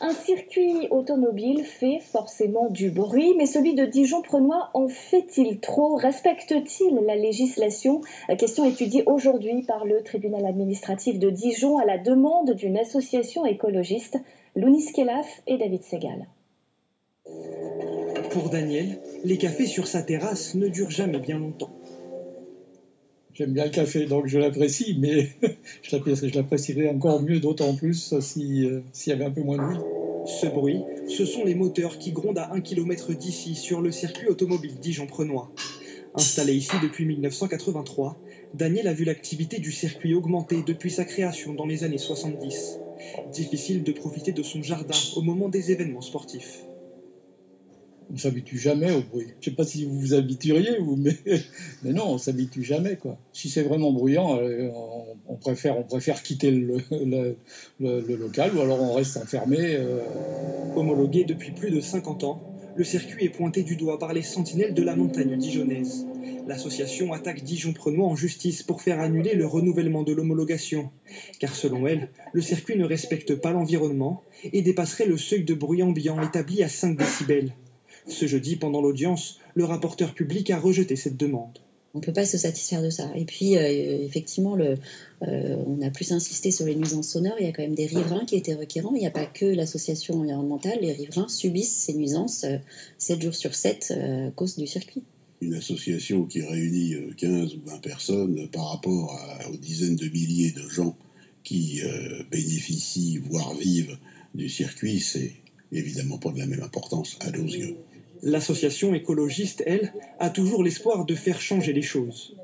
Un circuit automobile fait forcément du bruit, mais celui de Dijon-Prenois en fait-il trop? Respecte-t-il la législation? Question étudiée aujourd'hui par le tribunal administratif de Dijon à la demande d'une association écologiste, Lounis Kelaf et David Segal. Pour Daniel, les cafés sur sa terrasse ne durent jamais bien longtemps. J'aime bien le café, donc je l'apprécie, mais je l'apprécierais encore mieux, d'autant plus s'il y avait un peu moins de bruit. Ce bruit, ce sont les moteurs qui grondent à 1 km d'ici sur le circuit automobile Dijon-Prenois. Installé ici depuis 1983, Daniel a vu l'activité du circuit augmenter depuis sa création dans les années 70. Difficile de profiter de son jardin au moment des événements sportifs. On ne s'habitue jamais au bruit. Je ne sais pas si vous vous habitueriez, vous, mais non, on ne s'habitue jamais, quoi. Si c'est vraiment bruyant, on préfère quitter le local, ou alors on reste enfermé. Homologué depuis plus de 50 ans, le circuit est pointé du doigt par les sentinelles de la montagne dijonnaise. L'association attaque Dijon-Prenois en justice pour faire annuler le renouvellement de l'homologation. Car selon elle, le circuit ne respecte pas l'environnement et dépasserait le seuil de bruit ambiant établi à 5 décibels. Ce jeudi, pendant l'audience, le rapporteur public a rejeté cette demande. On ne peut pas se satisfaire de ça. Et puis, effectivement, on a plus insisté sur les nuisances sonores. Il y a quand même des riverains qui étaient requérants. Il n'y a pas que l'association environnementale. Les riverains subissent ces nuisances 7 jours sur 7 à cause du circuit. Une association qui réunit 15 ou 20 personnes par rapport aux dizaines de milliers de gens qui bénéficient, voire vivent du circuit, c'est évidemment pas de la même importance à nos yeux. L'association écologiste, elle, a toujours l'espoir de faire changer les choses.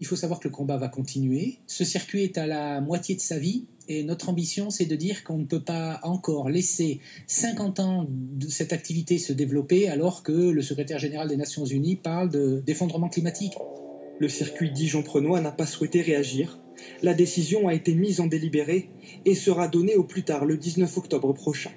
Il faut savoir que le combat va continuer. Ce circuit est à la moitié de sa vie et notre ambition, c'est de dire qu'on ne peut pas encore laisser 50 ans de cette activité se développer alors que le secrétaire général des Nations Unies parle d'effondrement climatique. Le circuit Dijon-Prenois n'a pas souhaité réagir. La décision a été mise en délibéré et sera donnée au plus tard le 19 octobre prochain.